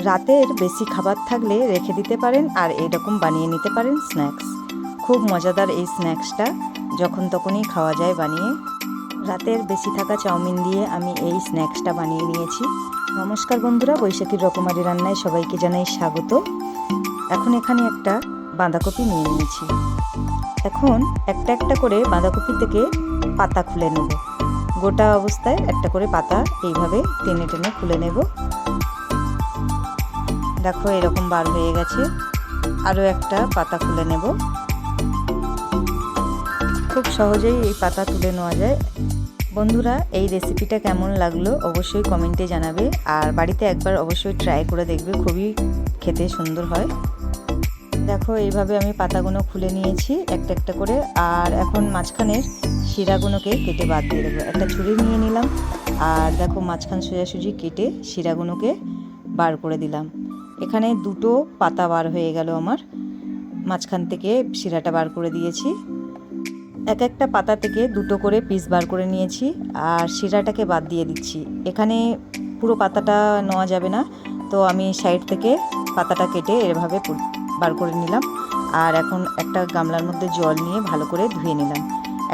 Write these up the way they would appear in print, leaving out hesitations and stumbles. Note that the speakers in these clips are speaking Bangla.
রাতের বেশি খাবার থাকলে রেখে দিতে পারেন আর এরকম বানিয়ে নিতে পারেন স্ন্যাক্স। খুব মজাদার এই স্ন্যাক্সটা, যখন তখনই খাওয়া যায় বানিয়ে। রাতের বেশি থাকা চাউমিন দিয়ে আমি এই স্ন্যাক্সটা বানিয়ে নিয়েছি। নমস্কার বন্ধুরা, বৈশাখীর রকমারি রান্নায় সবাইকে জানাই স্বাগত। এখন এখানে একটা বাঁধাকপি নিয়ে নিয়েছি। এখন একটা একটা করে বাঁধাকপি থেকে পাতা খুলে নেব। গোটা অবস্থায় একটা করে পাতা এইভাবে টেনে টেনে খুলে নেব। দেখো এরকম বার হয়ে গেছে। আরও একটা পাতা খুলে নেব। খুব সহজেই এই পাতা তুলে নেওয়া যায়। বন্ধুরা, এই রেসিপিটা কেমন লাগলো অবশ্যই কমেন্টে জানাবে, আর বাড়িতে একবার অবশ্যই ট্রাই করে দেখবে, খুবই খেতে সুন্দর হয়। দেখো এইভাবে আমি পাতাগুলো খুলে নিয়েছি একটা একটা করে। আর এখন মাঝখানের শিরাগুলোকে কেটে বাদ দিয়ে দেবো। একটা ছুরি নিয়ে নিলাম, আর দেখো মাঝখান সোজাসুজি কেটে শিরাগুলোকে বার করে দিলাম। এখানে দুটো পাতা বার হয়ে গেল আমার। মাঝখান থেকে শিরাটা বার করে দিয়েছি। এক একটা পাতা থেকে দুটো করে পিস বার করে নিয়েছি, আর শিরাটাকে বাদ দিয়ে দিচ্ছি। এখানে পুরো পাতাটা নেওয়া যাবে না, তো আমি সাইড থেকে পাতাটা কেটে এভাবে বার করে নিলাম। আর এখন একটা গামলার মধ্যে জল নিয়ে ভালো করে ধুয়ে নিলাম।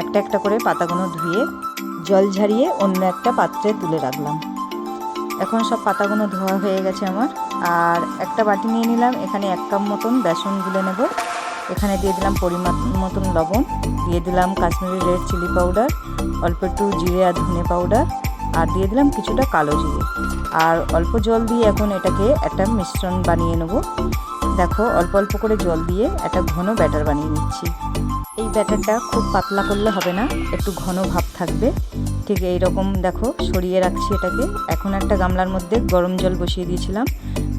একটা একটা করে পাতাগুলো ধুয়ে জল ঝারিয়ে অন্য একটা পাত্রে তুলে রাখলাম। এখন সব পাতাগুলো ধোয়া হয়ে গেছে আমার। আর একটা বাটি নিয়ে নিলাম। এখানে 1 কাপ মতন বেসন গুলে নেব। এখানে দিয়ে দিলাম পরিমাণ মতন লবণ, দিয়ে দিলাম কাশ্মীরি রেড চিলি পাউডার, অল্প একটু জিরে আর ধনে পাউডার, আর দিয়ে দিলাম কিছুটা কালো জিরে। আর অল্প জল দিয়ে এখন এটাকে একটা মিশ্রণ বানিয়ে নেব। দেখো অল্প অল্প করে জল দিয়ে একটা ঘন ব্যাটার বানিয়ে নিচ্ছি। এই ব্যাটারটা খুব পাতলা করলে হবে না, একটু ঘন ভাব থাকবে। ঠিক এইরকম দেখো সরিয়ে রাখছি এটাকে। এখন একটা গামলার মধ্যে গরম জল বসিয়ে দিয়েছিলাম।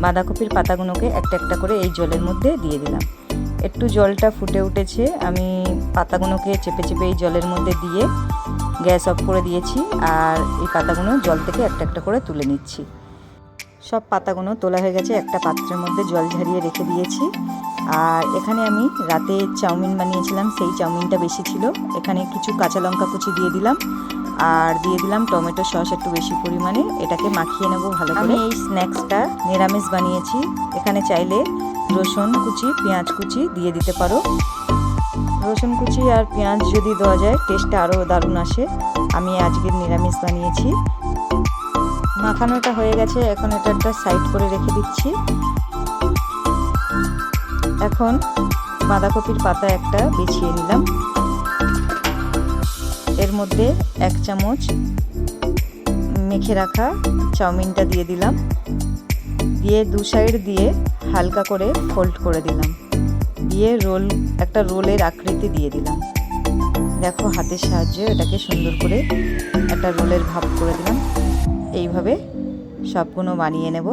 বাঁধাকপির পাতাগুলোকে একটা একটা করে এই জলের মধ্যে দিয়ে দিলাম। একটু জলটা ফুটে উঠেছে, আমি পাতাগুলোকে চেপে চেপে এই জলের মধ্যে দিয়ে গ্যাস অফ করে দিয়েছি। আর এই পাতাগুলো জল থেকে একটা একটা করে তুলে নিচ্ছি। সব পাতাগুলো তোলা হয়ে গেছে। একটা পাত্রের মধ্যে জল ঝরিয়ে রেখে দিয়েছি। আর এখানে আমি রাতে চাউমিন বানিয়েছিলাম, সেই চাউমিনটা বেশি ছিল। এখানে কিছু কাঁচা লঙ্কা কুচি দিয়ে দিলাম, আর দিয়ে দিলাম টমেটো সস একটু বেশি পরিমাণে। এটাকে মাখিয়ে নেব ভালো করে। আমি এই স্ন্যাক্সটা নিরামিষ বানিয়েছি। এখানে চাইলে রসুন কুচি, পেঁয়াজ কুচি দিয়ে দিতে পারো। রসুন কুচি আর পেঁয়াজ যদি দেওয়া যায় টেস্টটা আরও দারুণ আসে। আমি আজকে নিরামিষ বানিয়েছি। মাখানোটা হয়ে গেছে, এখন এটা একটা সাইড করে রেখে দিচ্ছি। এখন বাঁধাকপির পাতা একটা বিছিয়ে নিলাম। এর মধ্যে 1 চামচ মেখে রাখা চাউমিনটা দিয়ে দিলাম। দিয়ে দু সাইড দিয়ে হালকা করে ফোল্ড করে দিলাম। দিয়ে একটা রোলের আকৃতি দিয়ে দিলাম। দেখো হাতের সাহায্যে এটাকে সুন্দর করে একটা রোলের ভাব করে দিলাম। এইভাবে সবগুলো বানিয়ে নেব।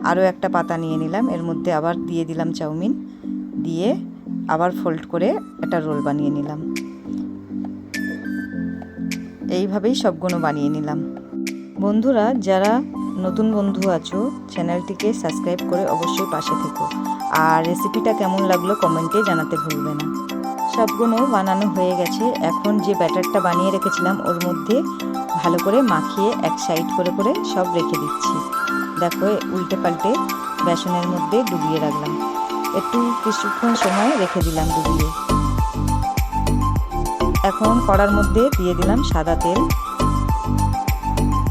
আরও একটা পাতা নিয়ে নিলাম, এর মধ্যে আবার দিয়ে দিলাম চাউমিন, দিয়ে আবার ফোল্ড করে একটা রোল বানিয়ে নিলাম। এইভাবেই সবগুলো বানিয়ে নিলাম। বন্ধুরা, যারা নতুন বন্ধু আছো চ্যানেলটিকে সাবস্ক্রাইব করে অবশ্যই পাশে থেকো। আর রেসিপিটা কেমন লাগলো কমেন্টে জানাতে ভুলবে না। সবগুলো বানানো হয়ে গেছে। এখন যে ব্যাটারটা বানিয়ে রেখেছিলাম ওর মধ্যে ভালো করে মাখিয়ে এক সাইড করে করে সব রেখে দিচ্ছি। দেখো উল্টে পাল্টে বেসনের মধ্যে ডুবিয়ে রাখলাম। একটু কিছুক্ষণ সময় রেখে দিলাম ডুবিয়ে। এখন কড়ার মধ্যে দিয়ে দিলাম সাদা তেল।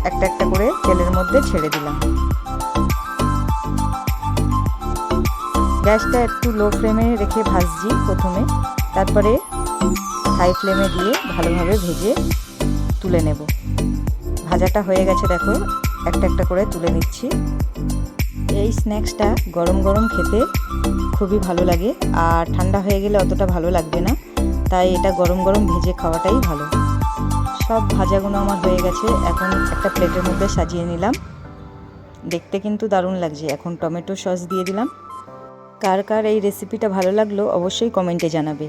একটা একটা করে তেলের মধ্যে ছেড়ে দিলাম। গ্যাসটা একটু লো ফ্লেমে রেখে ভাজছি প্রথমে, তারপরে হাই ফ্লেমে দিয়ে ভালোভাবে ভেজে তুলে নেব। ভাজাটা হয়ে গেছে, দেখো একটা একটা করে তুলে নিচ্ছি। এই স্ন্যাক্সটা গরম গরম খেতে খুবই ভালো লাগে, আর ঠান্ডা হয়ে গেলে অতটা ভালো লাগবে না, তাই এটা গরম গরম ভেজে খাওয়াটাই ভালো। সব ভাজাগুলো আমার হয়ে গেছে। এখন একটা প্লেটের মধ্যে সাজিয়ে নিলাম। দেখতে কিন্তু দারুণ লাগছে। এখন টমেটো সস দিয়ে দিলাম। কার কার এই রেসিপিটা ভালো লাগলো অবশ্যই কমেন্টে জানাবে।